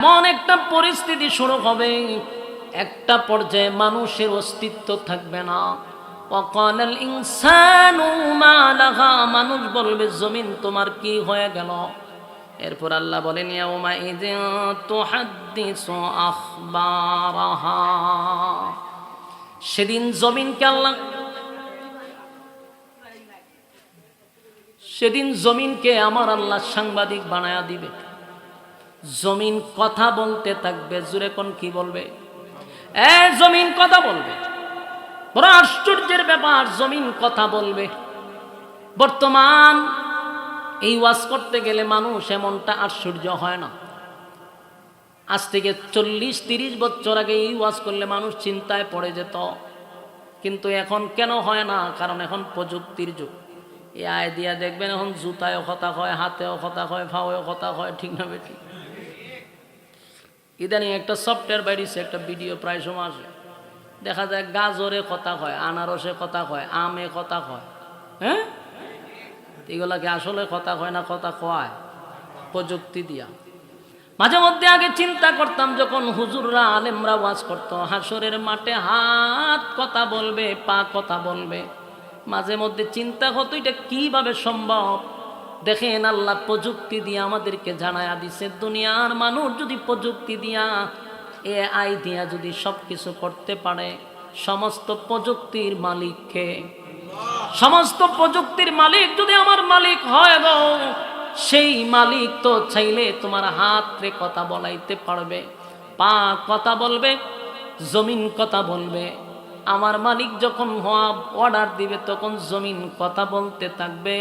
এমন একটা পরিস্থিতি শুরু হবে, একটা পর্যায়ে মানুষের অস্তিত্ব থাকবে না। ওয়াকালাল ইনসানু মা লাহা, মানুষ বলবে জমিন তোমার কি হয়ে গেল। এরপর আল্লাহ বলেন ইয়াউমা ইযিন তুহাদ্দিসু আখবারাহা, সেদিন জমিনকে আমার আল্লাহ সাংবাদিক বানায়া দিবে। জমিন কথা বলতে থাকবে। জুরে কোন কি বলবে? জমিন কথা বলবে। বড় আশ্চর্যের ব্যাপার, জমিন কথা বলবে। বর্তমান এই ওয়াজ করতে গেলে মানুষ এমনটা আশ্চর্য হয় না। আজ থেকে 40-30 বছর আগে এই ওয়াজ করলে মানুষ চিন্তায় পড়ে যেত, কিন্তু এখন কেন হয় না? কারণ এখন প্রযুক্তির যুগ। এই আয় দিয়া দেখবেন এখন জুতায়ও কথা হয়, হাতেও কথা হয়, ফাওয়েও কথা হয়, ঠিক না বেঠিক? ইদানিং একটা সফটওয়্যার বাইরেছে, একটা ভিডিও প্রায় সময় আসে, দেখা যায় গাজরে কথা হয়, আনারসে কথা হয়, আমে কথা হয়। হ্যাঁ, এগুলা কি আসলে কথা হয় না কথা কয়? প্রযুক্তি দিয়া। মাঝে মধ্যে আগে চিন্তা করতাম, যখন হুজুররা আলেমরা ওয়াজ করতো, হাসরের মাঠে হাত কথা বলবে, পা কথা বলবে। মাঝে মধ্যে চিন্তা হতো এটা কিভাবে সম্ভব। দেখেন আল্লাহ প্রযুক্তি দিয়ে আমাদেরকে জানায়া দিছে, দুনিয়ার মানুষ যদি প্রযুক্তি দিয়া, AI দিয়া যদি সব কিছু করতে পারে, সমস্ত প্রযুক্তির মালিককে, সমস্ত প্রযুক্তির মালিক যদি আমার মালিক হয় গো, সেই মালিক তো চাইলে তোমার হাত রে কথা বলাইতে পারবে, পা কথা বলবে, জমিন কথা বলবে। আমার মালিক যখন অর্ডার দিবে তখন জমিন কথা বলতে থাকবে।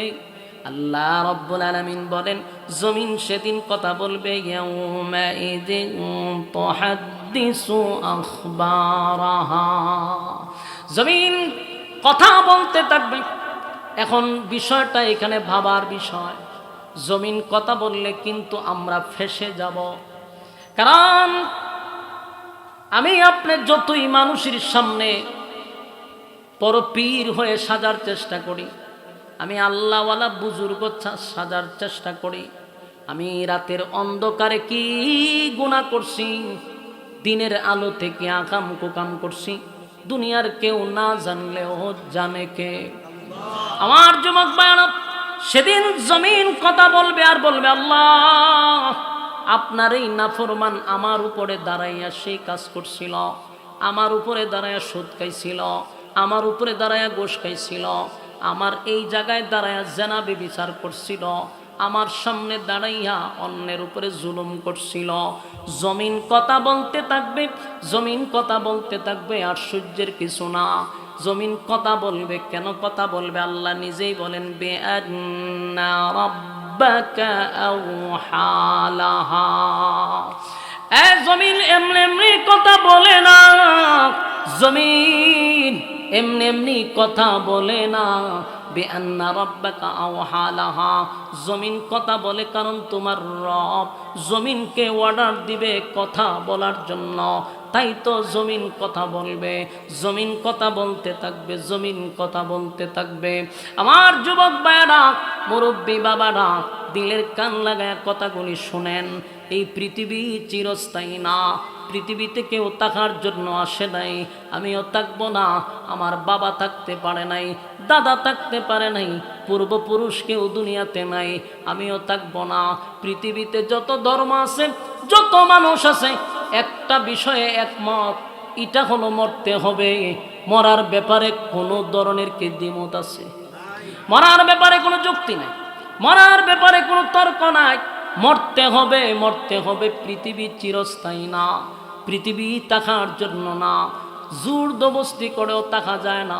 আল্লাহ রাব্বুল আলামিন বলেন জমিন সেদিন কথা বলবে, ইয়াউমা ইযিন তুহাদ্দিসু আখবারাহা, জমিন কথা বলতে থাকবে। এখন বিষয়টা এখানে ভাবার বিষয়, জমিন কথা বললে কিন্তু আমরা ফেঁসে যাব। কারণ আমি আপনি যতই মানুষের সামনে পরপীর হয়ে সাজার চেষ্টা করি, আমি আল্লাহওয়ালা বুজুর্গ সাজার চেষ্টা করি, আমি রাতের অন্ধকারে কি গুনাহ করছি, দিনের আলো থেকে আকাম কুকাম করছি, দুনিয়ার কেউ না জানলেও জানে কে? আমার যুবক ভাইরা, সেদিন জমিন কথা বলবে আর বলবে, আল্লাহ আপনার এই নাফরমান আমার উপরে দাঁড়াইয়া সেই কাজ করছিল, আমার উপরে দাঁড়াইয়া সুদ খাইছিল, আমার উপরে দাঁড়াইয়া গোশ খাইছিল, আমার এই জায়গায় দাঁড়াইয়া জেনা ব্যভিচার করছিল, আমার সামনে দাঁড়াইয়া অন্যের উপরে জুলুম করছিল। জমিন কথা বলতে থাকবে, জমিন কথা বলতে থাকবে। আশ্চর্যের কিছু না, জমিন কথা বলবে। কেন কথা বলবে? আল্লাহ নিজেই বলেন, বিআন্না রাব্বাকা আওহা লাহা। জমিন এমনি এমনি কথা বলে না, জমিন এমনি এমনি কথা বলে না। বিআন্না রাব্বাকা আওহা লাহা, জমিন কথা বলে কারণ তোমার রব জমিনকে অর্ডার দিবে কথা বলার জন্য, তাই তো জমিন কথা বলবে। জমিন কথা বলতে থাকবে, জমিন কথা বলতে থাকবে। আমার যুবক ভাইয়েরা, মুরব্বী বাবারা, দিলের কান লাগায় কথাগুলি শুনেন। এই পৃথিবী চিরস্থায়ী না, পৃথিবীতে কেউ থাকার জন্য আসে নাই, আমিও থাকবো না। আমার বাবা থাকতে পারে নাই, দাদা থাকতে পারে নাই, পূর্বপুরুষ কেউ দুনিয়াতে নাই, আমিও থাকবো না। পৃথিবীতে যত ধর্ম আছে, যত মানুষ আছে, একটা বিষয়ে একমত, এটা হলো মরতে হবে। মরার ব্যাপারে কোনো ধরনের কি দ্বিমত আছে? মরার ব্যাপারে কোনো যুক্তি নাই, মরার ব্যাপারে কোনো তর্ক নাই। মরতে হবে, মরতে হবে। পৃথিবী চিরস্থায়ী না, পৃথিবী থাকার জন্য না। জোর জবরদস্তি করেও থাকা যায় না,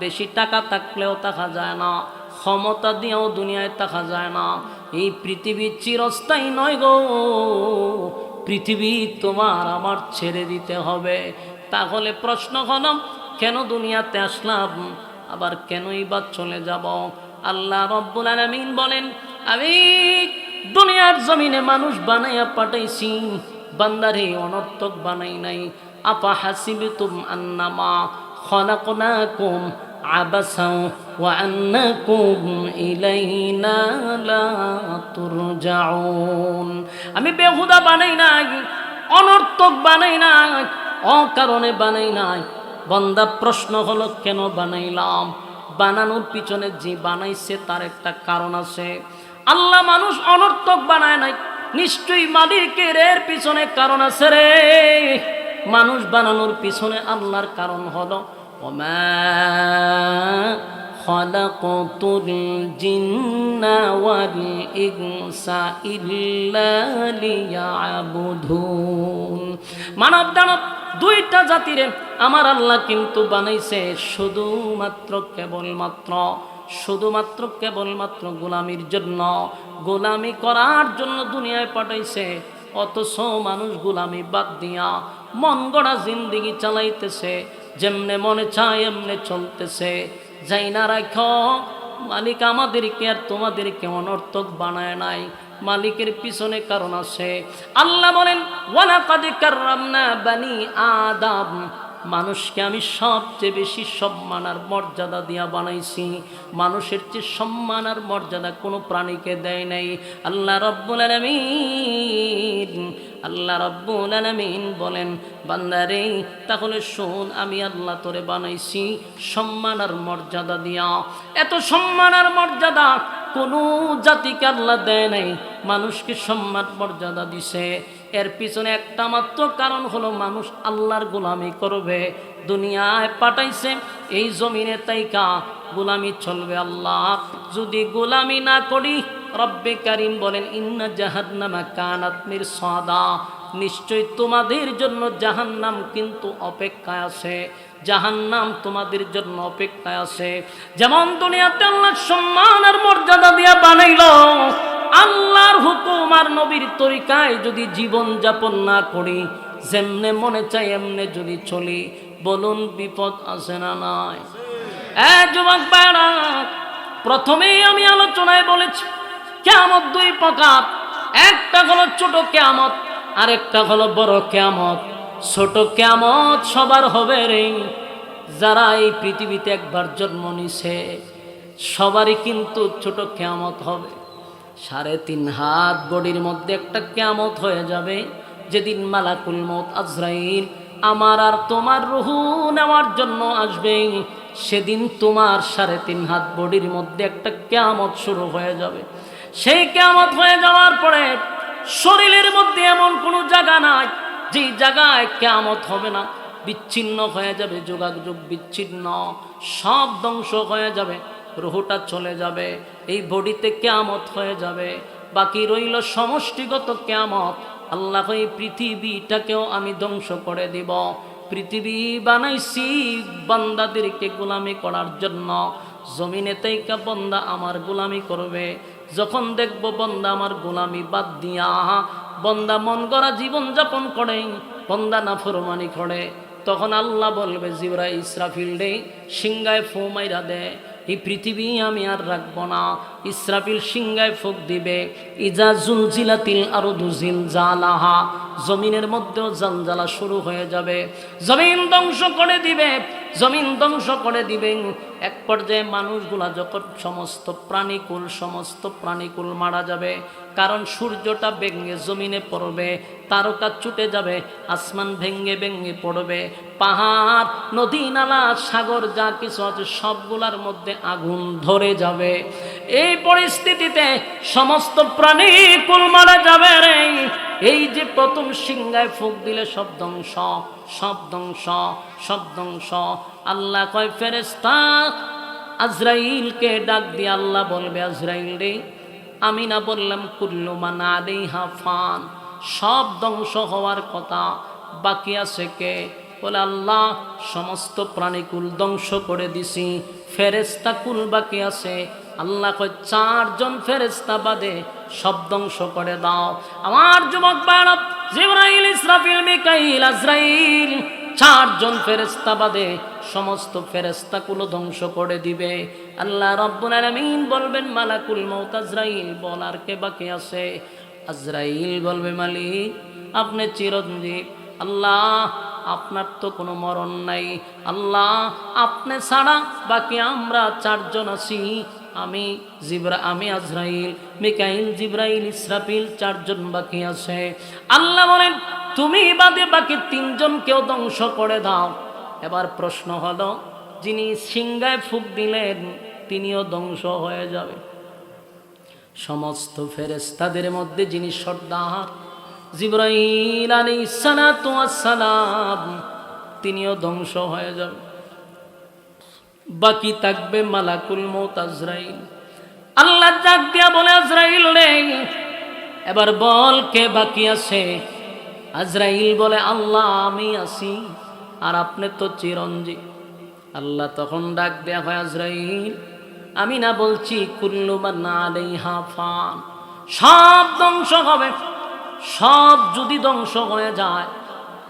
বেশি টাকা থাকলেও থাকা যায় না, ক্ষমতা দিয়েও দুনিয়ায় থাকা যায় না। এই পৃথিবী চিরস্থায়ী নয় গো, পৃথিবী তোমার আমার ছেড়ে দিতে হবে। তাহলে প্রশ্ন হলো, কেন দুনিয়াতে আসলাম, আবার কেনই বা চলে যাব? আল্লাহ রাব্বুল আলামিন বলেন, আমি দুনিয়ার জমিনে মানুষ বানাইয়া পাঠাইছি, বান্দারে অনর্থক বানাই নাই। আপা হাসিবতুম আন্নামা খলাকনাকুম আবাসা ওয়া আন্নাকুম ইলাইনা লা তুরজাউন। আমি বেহুদা বানাই নাই, অনর্থক বানাই নাই, অকারণে বানাই নাই। বান্দা প্রশ্ন হলো কেন বানাইলাম? বানানোর পিছনে যে বানাইছে তার একটা কারণ আছে। আল্লাহ মানুষ অনর্থক বানায় নাই, নিশ্চয়ই মালিকের এর পিছনে কারণ আছে রে। মানুষ বানানোর পিছনে আল্লাহর কারণ হলো ওমা খালাকতুল জিন্না ওয়াল ইনসা ইল্লা লিয়াবুদুন। মানব দানব দুইটা জাতিরে আমার আল্লাহ কিন্তু বানাইছে শুধুমাত্র কেবলমাত্র গোলামির জন্য, গোলামি করার জন্য দুনিয়ায় পাঠাইছে। অথচ মানুষ গোলামি বাদ দিয়া মন গড়া জিন্দিগি চালাইতেছে, যেমনে মনে চায় এমনে চলতেছে। যাই না রাখো, মালিক আমাদেরকে আর তোমাদেরকে অনর্থক বানায় নাই, মালিকের পিছনে কারণ আছে। আল্লাহ বলেন ওয়ালাকাদ কাররামনা বানি আদম, মানুষকে আমি সবচেয়ে বেশি সম্মান আর মর্যাদা দিয়া বানাইছি। মানুষের চেয়ে সম্মান আর মর্যাদা কোনো প্রাণীকে দেয় নাই আল্লাহ রাব্বুল আলামিন বলেন বান্দারে তাহলে শোন, আমি আল্লাহ তোরে বানাইছি সম্মান আর মর্যাদা দিয়া। এত সম্মান আর মর্যাদা কোনো জাতিকে আল্লাহ দেয় নাই, মানুষকে সম্মান মর্যাদা দিছে। এর পিছনে একটা মাত্র কারণ হলো মানুষ আল্লাহর গোলামি করবে। দুনিয়ায় পাঠাইছে এই জমিনে তাইকা গোলামি চলবে আল্লাহ। যদি গোলামি না করি, রব্বে কারীম বলেন ইন্না জাহান্নামা কানাত মিরসাদা, নিশ্চয় তোমাদের জন্য জাহান্নাম কিন্তু অপেক্ষায় আছে, জাহান্নাম তোমাদের জন্য অপেক্ষায় আছে। যেমন দুনিয়াতে আল্লাহ সম্মান আর মর্যাদা দিয়া বানাইলো, আল্লাহর হুকুম আর নবীর তরিকায় যদি জীবন যাপন না করি, যেমনে মনে চাই এমনে যদি চলি, বলুন বিপদ আছে না নাই? যুবক ভাইরা, প্রথমেই আমি আলোচনায় বলেছি কিয়ামত দুই প্রকার, একটা হলো ছোট কিয়ামত, আরেকটা হলো বড় কিয়ামত। ছোট কিয়ামত সবার হবে রে, যারা এই পৃথিবীতে একবার জন্ম নিছে সবারই কিন্তু ছোট কিয়ামত হবে। 3.5 হাত বডির মধ্যে একটা কিয়ামত হয়ে যাবে, যেদিন মালাকুল মউত আজরাইল আমার আর তোমার রূহ নেওয়ার জন্য আসবে। সেদিন তোমার 3.5 হাত বডির মধ্যে একটা কিয়ামত শুরু হয়ে যাবে। সেই কিয়ামত হয়ে যাওয়ার পরে শরীরের মধ্যে এমন কোনো জায়গা নাই যে জায়গায় কিয়ামত হবে না। বিচ্ছিন্ন হয়ে যাবে, যোগাযোগ বিচ্ছিন্ন, সব ধ্বংস হয়ে যাবে, রুহটা চলে যাবে, এই বডিতে কিয়ামত হয়ে যাবে। বাকি রইল সমষ্টিগত কিয়ামত। আল্লাহ এই পৃথিবীটাকেও আমি ধ্বংস করে দিব। পৃথিবী বানাইছি বান্দাদেরকে গোলামি করার জন্য, জমিনে তাইকা বান্দা আমার গোলামি করবে। যখন দেখব বান্দা আমার গোলামি বাদ দিয়া বান্দা মন গড়া জীবন যাপন করে, বান্দা নাফরমানি করে, তখন আল্লাহ বলবে জিবরাইল ইসরাফিল রে সিংহায় ফু মাইরা দে, এই পৃথিবী আমি আর রাখবো না। ইসরাফিল সিংহায় ফুঁক দিবে, ইজা জুলজিলাতিল আরদু জিলজালাহা, জমিনের মধ্যেও জালজালা শুরু হয়ে যাবে, জমিন ধ্বংস করে দিবে, জমিন ধ্বংস করে দিবেন। এক পর্যায়ে মানুষগুলা যখন সমস্ত প্রাণীকুল মারা যাবে, কারণ সূর্যটা ভেঙে জমিনে পড়বে, তারকা ছুটে যাবে, আসমান ভেঙে ভেঙে পড়বে, পাহাড় নদী নালা সাগর যা কিছু আছে সবগুলার মধ্যে আগুন ধরে যাবে। এই পরিস্থিতিতে সমস্ত প্রাণীকুল মারা যাবে রে। এই যে প্রথম সিংহায় ফুঁক দিলে সব ধ্বংস, সব ধ্বংস, সব ধ্বংস। আল্লাহ কয় ফেরেশতা আজরাইলকে ডাক দিয়ে আল্লাহ বলবে আজরাইল রে, আমি না বললাম কুল্লু মান আলাইহা ফান, সব ধ্বংস হওয়ার কথা, বাকি আছে কে? বলে আল্লাহ সমস্ত প্রাণীকুল ধ্বংস করে দিছি, ফেরেশতা কুল বাকি আছে। আল্লাহ কয় 4 জন ফেরেশতা বাদে সব ধ্বংস করে দাও। আমার যুবক ভাইরা, জিবরাইল ইসরাফিল মিকাইল আজরাইল 4 জন ফেরেশতা বাদে সমস্ত ফেরেশতাগুলো ধ্বংস করে দিবে। আল্লাহ রাব্বুল আলামিন বলবেন মালাকুল মউত আজরাইল বল আর কে বাকি আছে? আজরাইল বলবে মালিক আপনি চিরঞ্জীব, আল্লাহ আপনার তো কোনো মরণ নাই। আল্লাহ আপনি ছাড়া বাকি আমরা চারজন আছি, আমি আজরাইল, মিকাইল, জিবরাইল, ইসরাফিল, চারজন বাকি আছে। আল্লাহ বলেন তুমি বাদে বাকি তিনজনকেও ধ্বংস করে দাও। এবার প্রশ্ন হলো, যিনি সিংহায় ফুঁক দিলেন তিনিও ধ্বংস হয়ে যাবে। সমস্ত ফেরেশতাদের মধ্যে যিনি সর্দার জিবরাইল আলাইহিস সালাতু ওয়াস সালাম, তিনিও ধ্বংস হয়ে যাবে। বাকি থাকবে মালাকুল মউত আজরাইল। আল্লাহ ডাক দিয়া বলে, আজরাইল রে এবার বল কে বাকি আছে? আজরাইল বলে, আল্লাহ আমি আছি, আর আপনি তো চিরঞ্জীব। আল্লাহ তখন ডাক দেয়া হয়, আজরাইল আমি না বলছি কুল্লু মান আলাইহা ফান, সব ধ্বংস হবে। সব যদি ধ্বংস হয়ে যায়,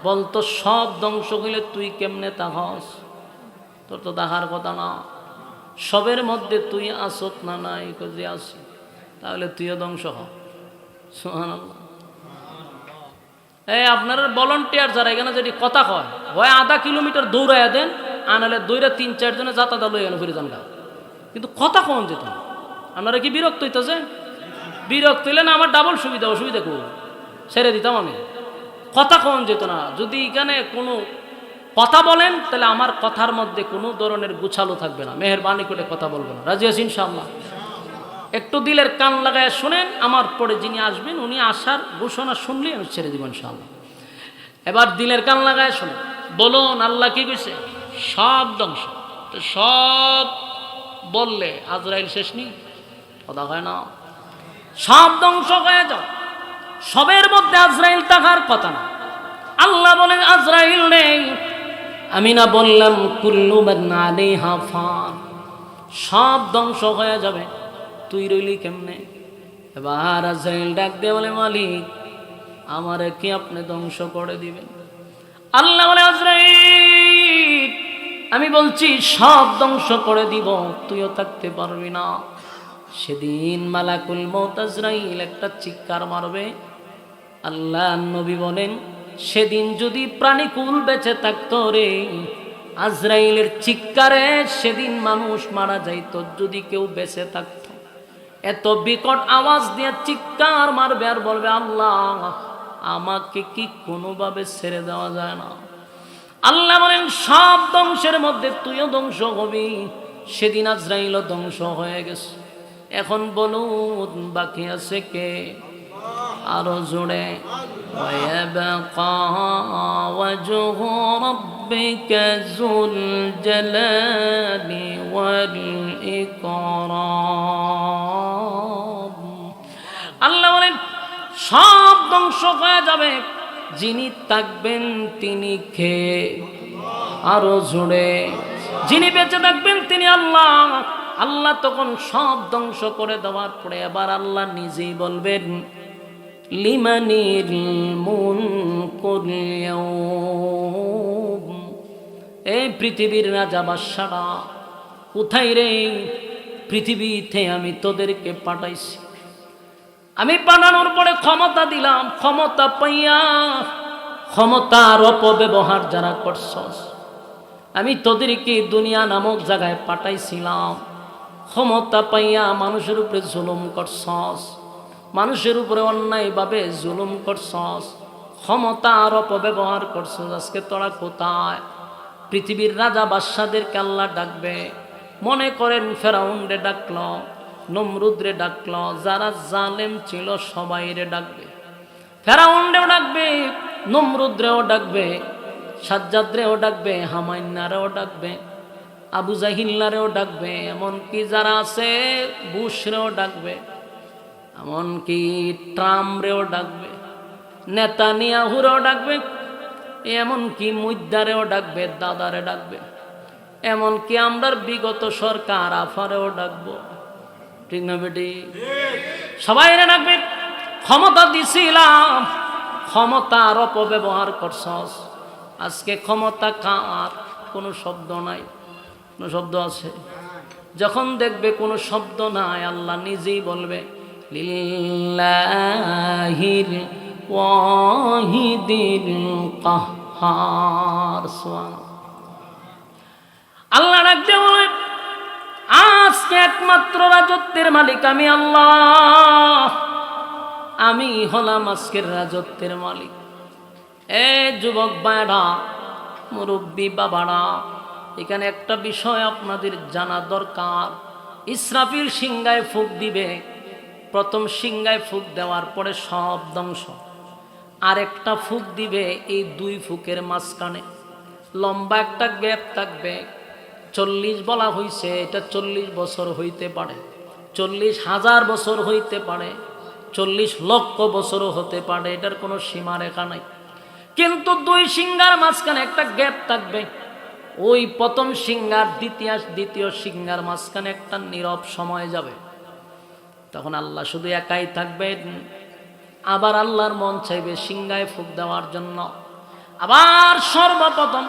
বলতো সব ধ্বংস হইলে তুই কেমনে তাহস? তোর তো দেখার কথা না। সবের মধ্যে তুই আসত না, নাই যে আসি, তাহলে তুইও ধ্বংস হ। সুবহানাল্লাহ। এই আপনার ভলান্টিয়ার যারা এখানে যদি কথা কয়, হয় আধা কিলোমিটার দৌড়াইয়া দেন, আনালে দৌড়ে 3-4 জনে যাতায়াত লই এনে ফিরে যান। কিন্তু কথা কম যেত না। আপনারা কি বিরক্ত হইতেছে? বিরক্ত হইলে না আমার ডাবল সুবিধা, অসুবিধা করবো ছেড়ে দিতাম আমি। কথা কম যেত না। যদি এখানে কোনো কথা বলেন তাহলে আমার কথার মধ্যে কোনো ধরনের গুছালো থাকবে না, মেহেরবানি করে কথা বলবেন। রাজি আছি ইনশাআল্লাহ? একটু দিলের কান লাগায় শুনেন, আমার পরে যিনি আসবেন উনি আসার ঘোষণা শুনলেই আমি ছেড়ে দিব ইনশাআল্লাহ। এবার দিলের কান লাগায় শুনেন, বলুন আল্লাহ কি কইছে? সব ধ্বংস। তো সব বললে আজরাইল শেষ নেই, কথা হয় না। সব ধ্বংস হয়ে যাও, সবের মধ্যে আজরাইল থাকার কথা না। আল্লাহ বলেন, আজরাইল নেই, আমি না বললাম কুল্লু মান আলাইহা ফান, সব ধ্বংস হয়ে যাবে, তুই রইলি কেমনে? এবার আজরাইল ডাক দিয়ে বলে, মালিক আমারে কি আপনি ধ্বংস করে দিবেন? আল্লাহ বলে, আজরাইল আমি বলছি সব ধ্বংস করে দিব, তুইও থাকতে পারবি না। সেদিন মালাকুল মউত আজরাইল একটা চিৎকার মারবে। আল্লাহ নবী বলেন, সেদিন যদি প্রাণীকুল বেঁচে থাকতো রে, আজরাইলের চিৎকারে সেদিন মানুষ মারা যাইত। যদি কেউ বেঁচে থাকতো, এত বিকট আওয়াজ দিয়ে চিৎকার মারবে আর বলবে, আল্লাহ আমাকে কি কোনোভাবে ছেড়ে দেওয়া যায় না? আল্লাহ বলেন, সব ধ্বংসের মধ্যে তুইও ধ্বংস হবি। সেদিন আজরাইলও ধ্বংস হয়ে গেছে। এখন বলুন বাকি আছে কে? আরো জোরে, ওয়ায়াবকা ওয়াজহু রাব্বিকা যুল জালালি ওয়াল ইকরাম। আল্লাহ বলেন সব ধ্বংস হয়ে যাবে, যিনি থাকবেন তিনি কে? আরো জোরে, যিনি বেঁচে থাকবেন তিনি আল্লাহ। আল্লাহ তখন সব ধ্বংস করে দেওয়ার পরে এবার আল্লাহ নিজেই বলবেন, লিমানিল মুলকুল ইয়াউম, এই পৃথিবীর রাজা বাদশারা কোথায় রে? পৃথিবীতে আমি তোদেরকে পাঠাইছি। আমি পাঠানোর পরে ক্ষমতা দিলাম, ক্ষমতা পাইয়া ক্ষমতার অপব্যবহার যারা করছস, আমি তোদেরকে দুনিয়া নামক জায়গায় পাঠাইছিলাম। ক্ষমতা পাইয়া মানুষের উপরে জুলুম করছস, মানুষের উপরে অন্যায়ভাবে জুলুম করছস, ক্ষমতার অপব্যবহার করছস। আজকে তোরা কোথায়? পৃথিবীর রাজা বাদশাদেরকে আল্লাহ ডাকবে। মনে করেন ফেরাউনরে ডাকলো, নমরুদরে ডাকলো, যারা জালেম ছিল সবাইরে ডাকবে। ফেরাউনরেও ডাকবে, নমরুদরেও ডাকবে, সাজ্জাদরেও ডাকবে, হামাইন্নারেও ডাকবে, আবু জাহিল্লারেও ডাকবে, এমনকি যারা আছে বুশরেও ডাকবে, এমনকি ট্রাম্পরেও ডাকবে, নেতানিয়াহুরেও ডাকবে, এমনকি মুদ্দারেও ডাকবে, দাদারে ডাকবে, এমনকি আমরার বিগত সরকার আফারেও ডাকবো। ঠিক না বেটি? সবাই ডাকবে। ক্ষমতা দিছিলাম, ক্ষমতার অপব্যবহার করছস। আজকে ক্ষমতা কার? কোনো শব্দ নাই। কোনো শব্দ আছে? যখন দেখবে কোনো শব্দ নাই, আল্লাহ নিজেই বলবে, লিল্লাহিল ওয়াহিদিল কাহার। সুবহানাল্লাহ। আল্লাহ ডাক দিয়ে বলে, আজকে একমাত্র রাজত্বের মালিক আমি আল্লাহ, আমি হলাম আজকের রাজত্বের মালিক। এ যুবক ভাইরা, মুরব্বী বাবারা, এখানে একটা বিষয় আপনাদের জানা দরকার। ইসরাফিল সিংহায় ফুঁক দিবে, প্রথম সিংহায় ফুঁক দেওয়ার পরে সব ধ্বংস। আরেকটা ফুঁক দিবে, এই দুই ফুঁকের মাঝখানে লম্বা একটা গ্যাপ থাকবে। 40 বলা হয়েছে, এটা 40 বছর হইতে পারে, 40,000 বছর হইতে পারে, 40 লক্ষ বছরও হতে পারে, এটার কোনো সীমারেখা নাই। কিন্তু দুই সিংহার মাঝখানে একটা গ্যাপ থাকবে। ওই প্রথম সিংহার দ্বিতীয় সিংহার মাঝখানে একটা নীরব সময় যাবে। তখন আল্লাহ শুধু একাই থাকবেন। আবার আল্লাহর মন চাইবে সিংহায় ফুঁক দেওয়ার জন্য। আবার সর্বপ্রথম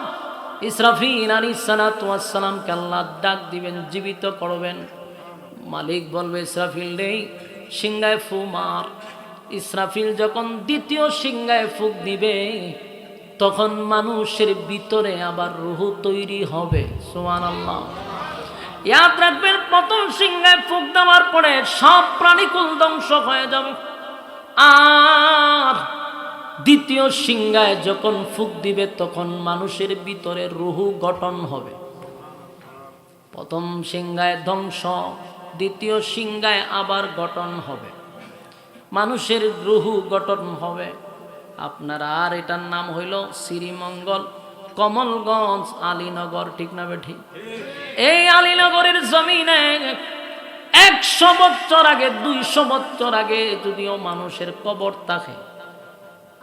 ইসরাফিল আলাইহিস সালাতু ওয়াস সালামকে আল্লাহ ডাক দিবেন, জীবিত করবেন। মালিক বলবে, ইসরাফিল রে, সিংহায় ফু মার। ইসরাফিল যখন দ্বিতীয় সিংহায় ফুঁক দিবে, তখন মানুষের ভিতরে আবার রূহ তৈরি হবে। সুবহানাল্লাহ। ইয়াদ রাখবেন, প্রথম সিংহায় ফুঁক দেওয়ার পরে সব প্রাণীকুল ধ্বংস হয়ে যাবে। আর দ্বিতীয় সিংহায় যখন ফুঁক দিবে, তখন মানুষের ভিতরে রূহ গঠন হবে। প্রথম সিংহায় ধ্বংস, দ্বিতীয় সিংহায় আবার গঠন হবে, মানুষের রূহ গঠন হবে। আপনার আর এটার নাম হইল শ্রীমঙ্গল, কমলগঞ্জ, আলীনগর। ঠিক না বেঠি? এই আলীনগরের জমিনে 100 বছর আগে, 200 বছর আগে যদিও মানুষের কবর থাকে,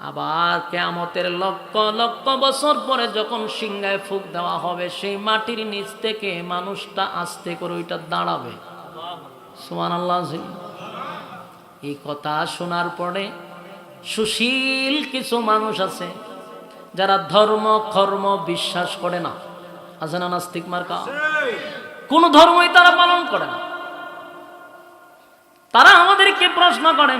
আবার কিয়ামতের লক্ষ লক্ষ বছর পরে যখন সিংহায় ফুঁক দেওয়া হবে, সেই মাটির নিচ থেকে মানুষটা আস্তে করে ওইটা দাঁড়াবে। সুবহানাল্লাহ। এই কথা শোনার পরে সুশীল কিছু মানুষ আছে যারা ধর্ম কর্ম বিশ্বাস করে না। আছে না নাস্তিক মার্কা? কোন ধর্মই তারা পালন করে না। তারা আমাদেরকে প্রশ্ন করে,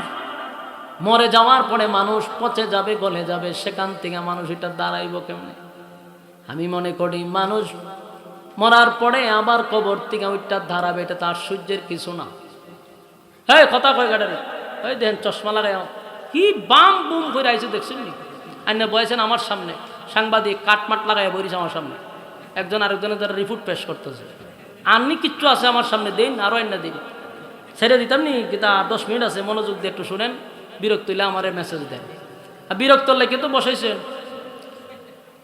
মরে যাওয়ার পরে মানুষ পচে যাবে, গলে যাবে, সেখান থেকে মানুষ এটা দাঁড়াইব কেমনে? আমি মনে করি মানুষ মরার পরে আবার কবর থেকে ওইটা দাঁড়াবে, এটা তো আশ্চর্যের কিছু না। হ্যাঁ, কথা কয় গাড়ি, ওই দেখেন চশমা লাগাই কি বাম বুম করে আইছে, দেখছেন নি? আইনে বয়েছেন আমার সামনে, সাংবাদিক কাটমাট লাগাই বইছে আমার সামনে, একজন আরেকজনের দ্বারা রিপোর্ট পেশ করতেছে। আননি কিচ্ছু আছে আমার সামনে, দিন আরো আইনা দিন, ছেড়ে দিতাম নি। কিন্তু 10 মিনিট আছে, মনোযোগ দিয়ে একটু শুনেন। বিরক্ত হইলে আমার মেসেজ দেন। আর বিরক্ত হলে কিন্তু বসাইছেন,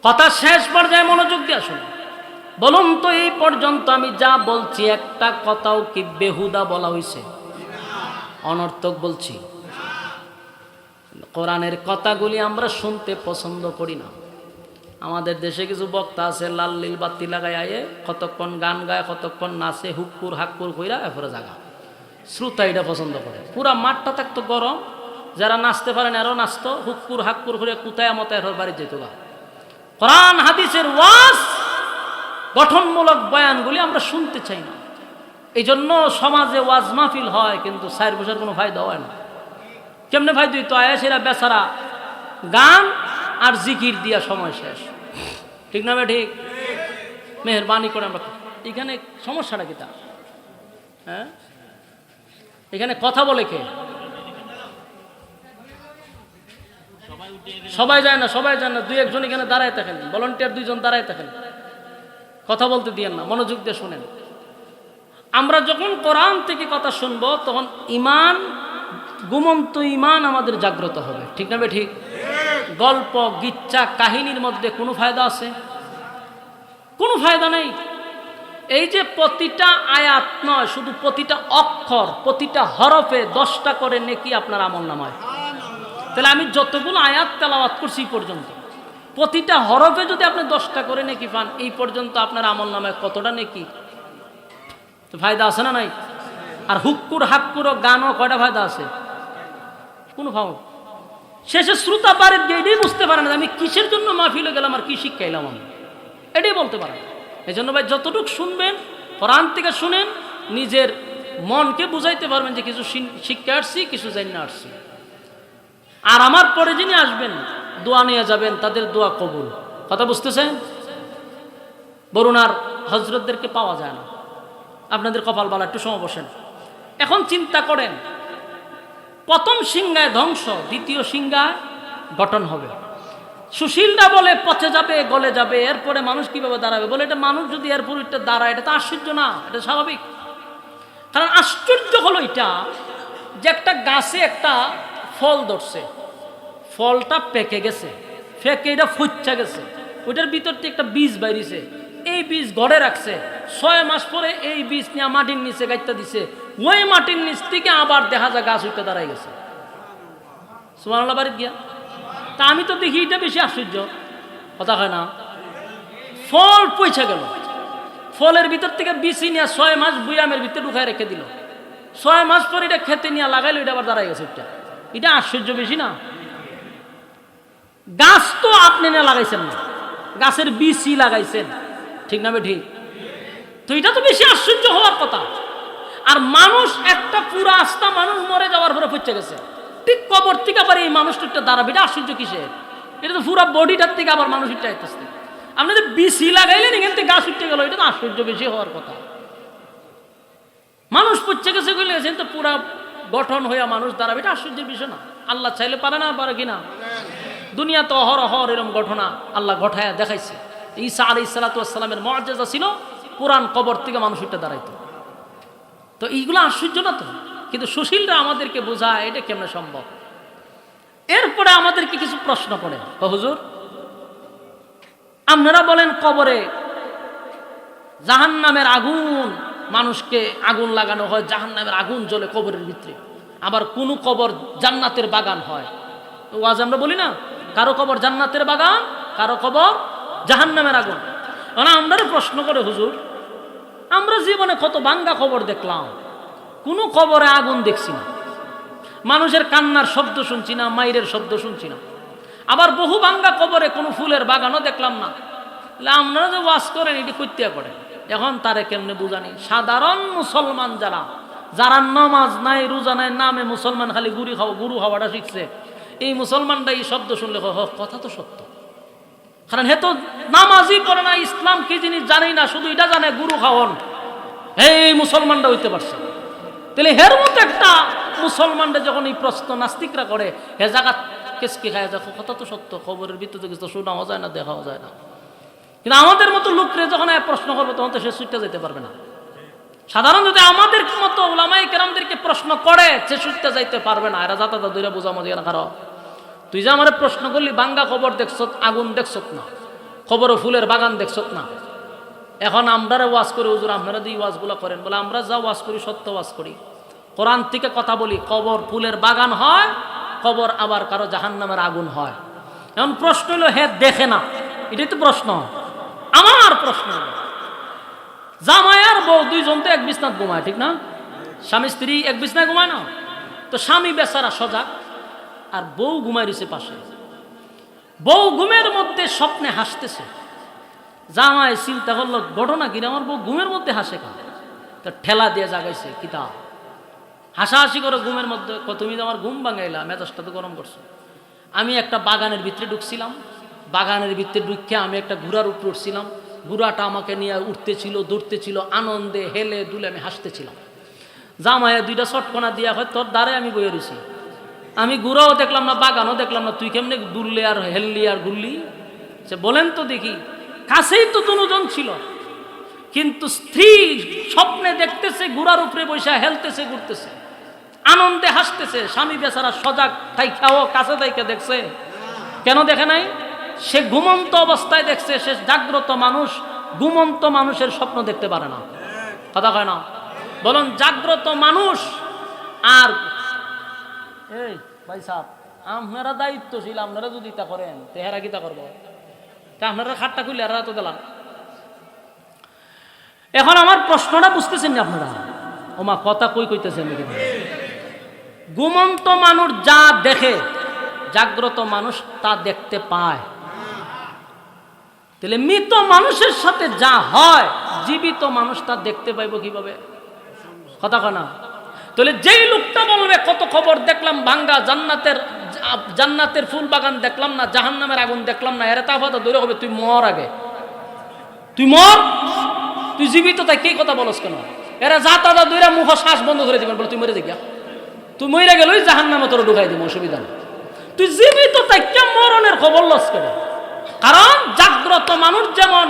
কথা শেষ পর্যায়ে মনোযোগ দিয়ে শুনুন। বলুন তো, এই পর্যন্ত আমি যা বলছি একটা কথাও কি বেহুদা বলা হয়েছে? অনর্থক বলছি? কোরআনের কথাগুলি আমরা শুনতে পছন্দ করি না। আমাদের দেশে কিছু বক্তা আছে, লাল লীল বাতি লাগায় আয়ে কতক্ষণ গান গায়, কতক্ষণ নাচে, হুক্কুর হাক্কুর কইরা এরপরে জাগা। শ্রোতা এটা পছন্দ করে। পুরা মাঠটা থাকতো গরম, যারা নাচতে পারেন এরও নাচতো, হুক্কুর হাক্কুর করে কুতায় মতো এর বাড়ি যেত গা। কোরআন হাদিসের ওয়াজ, গঠনমূলক বয়ানগুলি আমরা শুনতে চাই না। এই জন্য সমাজে ওয়াজ মাহফিল হয়, কিন্তু 4 বছর কোনো ফায়দা হয় না। কেমনে ফায়দা হইতো? আয়াসেরা বেচারা গান আর জিকির দিয়া সময় শেষ। ঠিক না বে ঠিক? মেহরবানি করে আমরা, এখানে সমস্যাটা কি তা? হ্যাঁ, এখানে কথা বলে কে? সবাই যায় না, সবাই যায় না, 2-1 জন এখানে দাঁড়ায় থাকেন, ভলান্টিয়ার 2 জন দাঁড়ায় থাকেন, কথা বলতে দিয়েন না, মনোযোগ দিয়ে শুনেন। আমরা যখন কোরআন থেকে কথা শুনবো, তখন ইমান, ঘুমন্ত ইমান আমাদের জাগ্রত হবে। ঠিক না বে ঠিক? গল্প গিচ্ছা কাহিনীর মধ্যে কোনো ফায়দা আছে? কোনো ফায়দা নেই। এই যে প্রতিটা আয়াত নয়, শুধু প্রতিটা অক্ষর, প্রতিটা হরফে 10টা করে নেকি আপনার আমলনামায়। তাহলে আমি যতগুলো আয়াত তেলাওয়াত করছি এই পর্যন্ত, প্রতিটা হরফে যদি আপনি 10টা করে নেকি পান, এই পর্যন্ত আপনার আমলনামায় কতটা নেকি? তো ফায়দা আছে না নাই? আর হুক্কুর হাক্কুর ও গানও কয়টা ফায়দা আছে? কোনো ফায়দা। শেষে শ্রোতা পারে এটাই বুঝতে পারে না আমি কিসের জন্য মাহফিলে গেলাম আর কি শিক্ষাইলাম, আমি এটাই বলতে পারেন। এই জন্য ভাই যতটুকু শুনবেন কোরআন থেকে শুনেন, নিজের মনকে বুঝাইতে পারবেন যে কিছু শিক্ষা আসছি, কিছু জানি না আসছি। আর আমার পরে যিনি আসবেন, দোয়া নিয়ে যাবেন, তাদের দোয়া কবুল। কথা বুঝতেছেন? বরুণার হজরতদেরকে পাওয়া যায় না। আপনাদের কপাল বালা, একটু সময় বসেন। এখন চিন্তা করেন, প্রথম সিংহায় ধ্বংস, দ্বিতীয় সিংহায় গঠন হবে। সুশীলরা বলে পচে যাবে, গলে যাবে, এরপরে মানুষ কিভাবে দাঁড়াবে? বলে এটা মানুষ যদি এরপর এটা দাঁড়ায়, এটা তো আশ্চর্য না, এটা স্বাভাবিক। কারণ আশ্চর্য হলো এটা যে একটা গাছে একটা ফল ধরছে, ফলটা পেকে গেছে, ফেকে এটা ফুচ্ছা গেছে, ওইটার ভিতর থেকে একটা বীজ বাইরেছে, এই বীজ ঘরে রাখছে, 6 মাস পরে এই বীজ নিয়ে মাটির নিচে গাইতে দিছে, ওই মাটির নিচ থেকে আবার দেখা যায় গাছ উঠে দাঁড়াই গেছে। সুবহানাল্লাহ বাড়ি গিয়া। তা আমি তো দেখি এটা বেশি আশ্চর্য, কথা হয় না? ফল পয়সা গেল, ফলের ভিতর থেকে বিচি নিয়ে 6 মাস বুয়ামের ভিতরে ঢুকায় রেখে দিল, 6 মাস পরে এটা খেতে নিয়ে লাগাইলো, এটা আবার দাঁড়াই গেছে। এটা আশ্চর্য বেশি না? গাছ তো আপনি না লাগাইছেন না, গাছের বিচি লাগাইছেন, ঠিক না ঠিক? তো এটা তো বেশি আশ্চর্য হওয়ার কথা। আর মানুষ একটা পুরা আস্থা মানুষ মরে যাওয়ার পরে পচে গেছে, ঠিক কবর থেকে আবার এই মানুষটা দাঁড়াবে, এটা আশ্চর্য কিসে? এটা তো পুরা বডিটার থেকে আবার মানুষ উঠতে আসতেছে। আপনাদের বিচি লাগাইলেন, এখান থেকে গাছ উঠতে গেল, এটা তো আশ্চর্য বেশি হওয়ার কথা। মানুষ পচে গেছে কইলে গেছেন তো পুরা গঠন হইয়া মানুষ দাঁড়াবে, এটা আশ্চর্যের বিষয় না? আল্লাহ চাইলে পারে না? পারে কিনা? দুনিয়া তো অহরহ এরকম ঘটনা আল্লাহ ঘটায়া দেখাইছে। ঈসা আলাইহিস সালাতু ওয়াস সালামের মুআজিজা ছিল পুরান কবর থেকে মানুষ উঠে দাঁড়াইতো। তো এইগুলো আশ্চর্য না তো? কিন্তু সুশীলরা আমাদেরকে বোঝায় এটা কেমনে সম্ভব। এরপরে আমাদেরকে কিছু প্রশ্ন করে, হুজুর আপনারা বলেন কবরে জাহান্নামের আগুন, মানুষকে আগুন লাগানো হয়, জাহান্নামের আগুন জ্বলে কবরের ভিতরে, আবার কোন কবর জান্নাতের বাগান হয়। ওয়াজ আমরা বলি না, কারো কবর জান্নাতের বাগান, কারো কবর জাহান্নামের আগুন। মানে আমরা প্রশ্ন করে, হুজুর আমরা জীবনে কত ভাঙ্গা কবর দেখলাম, কোনো কবরে আগুন দেখছি না, মানুষের কান্নার শব্দ শুনছি না, মাইরের শব্দ শুনছি না, আবার বহু ভাঙ্গা কবরে কোনো ফুলের বাগানও দেখলাম না। আপনারা যে ওয়াজ করেন এটি কইতে করেন, এখন তারে কেমনে বুঝানি? সাধারণ মুসলমান যারা যারা নামাজ নাই রোজা নাই, নামে মুসলমান, খালি গুরু খাওয়াটা শিখছে, এই মুসলমানটা এই শব্দ শুনলে কথা তো সত্য। কারণ হে তো নামাজই করে না, ইসলাম কি জিনিস জানেই না, শুধু এটা জানে গুরু খাওয়ান, এই মুসলমানটা হইতে পারছে। তাহলে হের মতো একটা মুসলমানরা যখন এই প্রশ্ন নাস্তিকরা করে, হে জায়গা কেসকি খায়, দেখো কথা তো সত্য, খবরের ভিতরে কিছু শোনাও যায় না, দেখাও যায় না। কিন্তু আমাদের মতো লোকরে যখন প্রশ্ন করবে তখন তো সে ছুটতে যেতে পারবে না। সাধারণ যদি আমাদের মতো ওলামায়ে কেরামদেরকে প্রশ্ন করে, সে ছুটতে যাইতে পারবে না। এরা যাতা দূরে বোঝামো দিয়ে না, কারো তুই যে আমার প্রশ্ন করলি ভাঙ্গা কবর দেখছ, আগুন দেখছ না, কবরে ফুলের বাগান দেখছ না, এখন আমরা ওয়াজ করি, হুজুর আপনারা দিয়ে ওয়াজগুলো করেন। বলে আমরা যা ওয়াজ করি সত্য ওয়াজ করি, কোরআন থেকে কথা বলি। কবর ফুলের বাগান হয়, কবর আবার কারো জাহান্নামের আগুন হয়। এখন প্রশ্ন হলো, হে দেখে না, এটাই তো প্রশ্ন। আমার প্রশ্ন হলো, জামাই আর বউ দুইজন তো এক বিছনাত ঘুমায়, ঠিক না? স্বামী স্ত্রী এক বিছনায় ঘুমায় না? তো স্বামী বেচারা সজাগ, আর বউ ঘুমায় রয়েছে পাশে। বউ ঘুমের মধ্যে স্বপ্নে হাসতেছে। জামাই চিন্তা করলো, ঘটনা কিনা, আমার বউ ঘুমের মধ্যে হাসে কেন? তো ঠেলা দিয়ে জাগাইছে, কিতা হাসাহাসি করে ঘুমের মধ্যে, তুমি তো আমার ঘুম ভাঙাইলা, মেজাজটা তো গরম করছো। আমি একটা বাগানের ভিতরে ঢুকছিলাম, বাগানের ভিতরে ঢুকে আমি একটা ঘোড়ার উপরে উঠছিলাম, ঘোড়াটা আমাকে নিয়ে উঠতেছিল, দৌড়তেছিল, আনন্দে হেলে দুলে আমি হাসতেছিলাম। জামাইয়া দুইটা চটকনা দিয়া হয়, তোর দ্বারে আমি বয়ে রয়েছি, আমি ঘোড়াও দেখলাম না, বাগানও দেখলাম না, তুই কেমনে দুললি আর হেললি আর ঘুরলি? সে বলেন তো দেখি। কাছেই তো দুজন ছিল, কিন্তু স্ত্রী স্বপ্নে দেখতেছে ঘোড়ার উপরে বসে হেলতেছে, ঘুরতেছে, আনন্দে হাসতেছে। স্বামী বেচারা সজাগ থাইকাও কাছে থাইকা দেখছে। কেন দেখে নাই? সে ঘুমন্ত অবস্থায় দেখছে। সে জাগ্রত মানুষ, ঘুমন্ত মানুষের স্বপ্ন দেখতে পারে না, কথা কয় না? বলুন, জাগ্রত মানুষ আর এই ভাই সাহেব, আপনারা দায়িত্বশীল, আপনারা যদি তা করেন তেহারা কি তা করবো? তা আপনারা খাটটা খুললে আর তো দিলাম। এখন আমার প্রশ্নটা বুঝতেছেন না আপনারা? ওমা কথা কইতেছেন। ঘুমন্ত মানুষ যা দেখে, জাগ্রত মানুষ তা দেখতে পায়। তাহলে মৃত মানুষের সাথে যা হয়, জীবিত মানুষ তা দেখতে পাইব কিভাবে? কথা কয় না? তাহলে যেই লোকটা বলবে কত খবর দেখলাম ভাঙ্গা জান্নাতের জান্নাতের ফুল বাগান দেখলাম না, জাহান্নামের আগুন দেখলাম না, এরা তাফাতা দূরে হবে, তুই মর আগে, তুই মর, তুই জীবিত তাই কে কথা বলস কেন? এরা যা তাদা দূরে মুখ শ্বাস বন্ধ করে দিবেন, বলে তুই মরে দেখিয়া, তুই মরে গেল জাহান্নামে তোর ঢুকাই দিব, অসুবিধা নেই। তুই জীবিত তাই কে মরণের খবর লস কেন? কারণ জাগ্রত মানুষ যেমন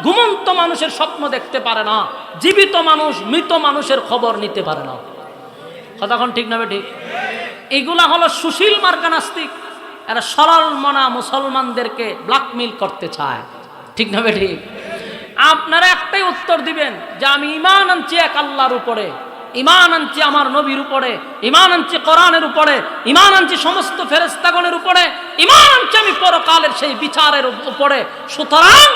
ঘুমন্ত মানুষের স্বপ্ন দেখতে পারে না, জীবিত মানুষ মৃত মানুষের খবর নিতে পারে না। কথাক্ষণ ঠিক না ঠিক? এগুলা হলো সুশীল মার্কা নাস্তিক, এরা সরল মনা মুসলমানদেরকে ব্ল্যাকমেইল করতে চায়। ঠিক না ঠিক? আপনারা একটাই উত্তর দিবেন যে আমি ঈমান আনছি এক আল্লাহর উপরে, ঈমান আনছি আমার নবীর উপরে, ঈমান আনছি কোরআনের উপরে, ঈমান আনছি সমস্ত ফেরেশতাগণের উপরে, ঈমান আনছি আমি পরকালের সেই বিচারের উপরে। সুতরাং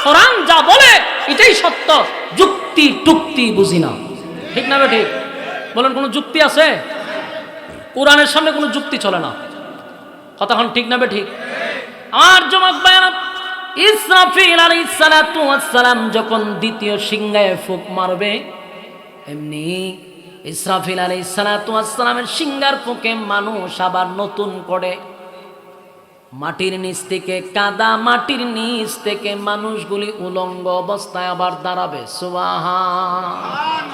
কোরআন যা বলে এটাই সত্য, যুক্তি টুক্তি বুঝি না। ঠিক না ঠিক? বলেন কোনো যুক্তি আছে? কোরআনের সামনে কোনো যুক্তি চলে না। কথাক্ষণ ঠিক না ঠিক? আমার যুবক ভাইয়েরা, ইসরাফিল আলাইহিস সালাতু ওয়াস সালাম যখন দ্বিতীয় সিংহায় ফুঁক মারবে, এমনি ইসরাফিল আলাইহিস সালাতু ওয়াস সালামের সিংহার ফুঁকে মানুষ আবার নতুন করে মাটির নিচ থেকে, কাদা মাটির নিচ থেকে মানুষগুলি উলঙ্গ অবস্থায় আবার দাঁড়াবে। সুবহান।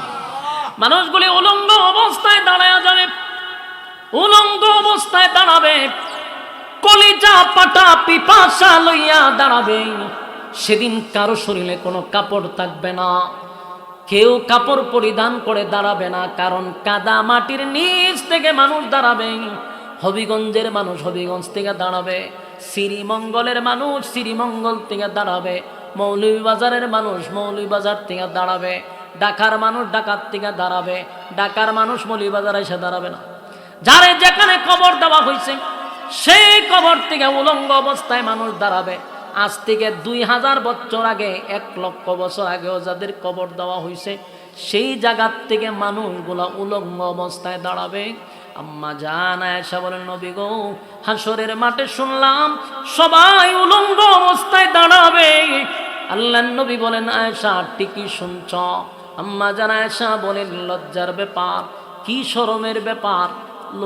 মানুষগুলি উলঙ্গ অবস্থায় দাঁড়ায় যাবে, উলঙ্গ অবস্থায় দাঁড়াবে, কলিজা পাটা পিপাসা লইয়া দাঁড়াবে। সেদিন কারো শরীরে কোনো কাপড় থাকবে না, কেউ কাপড় পরিধান করে দাঁড়াবে না, কারণ কাদা মাটির নিচ থেকে মানুষ দাঁড়াবে। হবিগঞ্জের মানুষ হবিগঞ্জ থেকে দাঁড়াবে, শ্রীমঙ্গলের মানুষ শ্রীমঙ্গল থেকে দাঁড়াবে, মৌলভীবাজারের মানুষ মৌলভীবাজার থেকে দাঁড়াবে, ঢাকার মানুষ ঢাকার থেকে দাঁড়াবে, ঢাকার মানুষ মৌলভীবাজারে এসে দাঁড়াবে না। যারে যেখানে কবর দেওয়া হয়েছে সেই কবর থেকে উলঙ্গ অবস্থায় মানুষ দাঁড়াবে। আজ থেকে 2000 বছর আগে, 1 লক্ষ বছর আগেও যাদের কবর দেওয়া হয়েছে সেই জায়গার থেকে মানুষগুলা উলঙ্গ অবস্থায় দাঁড়াবে। আম্মা জান আয়েশা বলেন, নবী গো, হাসরের মাঠে শুনলাম সবাই উলঙ্গ অবস্থায় দাঁড়াবে। আল্লাহর নবী বলেন, আয়েশা ঠিকই শুনছ। আম্মা জান আয়েশা বলেন, লজ্জার ব্যাপার, কি শরমের ব্যাপার,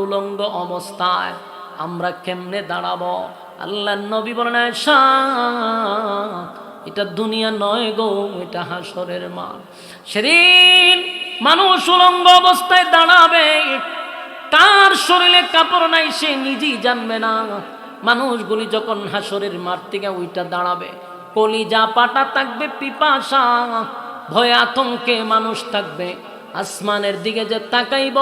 উলঙ্গ অবস্থায় আমরা কেমনে দাঁড়াবো? আল্লাহর নবী বলেন, আয়েশা এটা দুনিয়া নয় গো, এটা হাসরের মাঠ। সেদিন মানুষ উলঙ্গ অবস্থায় দাঁড়াবে, তার শরীরে কাপড় নাই সে নিজেই জানবে না। মানুষগুলি যখন হাসরের মাঠ থেকে ওইটা দাঁড়াবে, কলিজা পাটা থাকবে পিপাসা, ভয়ে আতঙ্কে মানুষ থাকবে। আসমানের দিকে যে তাকাইব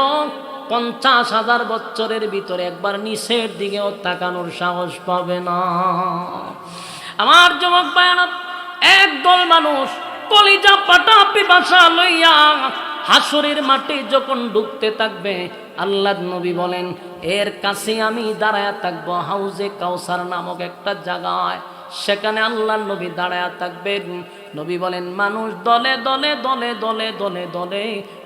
50,000 বছরের ভিতরে একবার নিচের দিকেও তাকানোর সাহস পাবে না। আমার যুবক ভাইয়েরা, একদল মানুষ কলিজা পাটা পিপাসা লইয়া হাসরের মাঠে যখন ঢুকতে থাকবে, আল্লাহর নবী বলেন এর কাছে আমি দাঁড়ায়া থাকবো হাউজে কাউসার নামক একটা জায়গায়, সেখানে আল্লাহর নবী দাঁড়ায়া থাকবেন। নবী বলেন মানুষ দলে দলে দলে দলে দলে দলে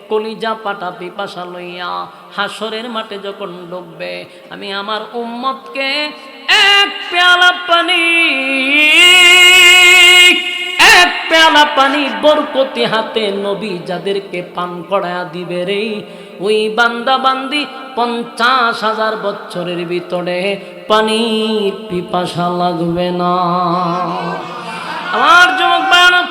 কলিজা পাটা পিপাসা লইয়া হাসরের মাঠে যখন ঢুকবে, আমি আমার উম্মতকে এক পেয়ালা পানি বরকতি হাতে নবী যাদেরকে পান করায়া দিবে রে, ওই বান্দা বান্দি 50,000 বছরের ভিতরে পানির পিপাসা লাগবে না। আমার যুবক ভাইরা,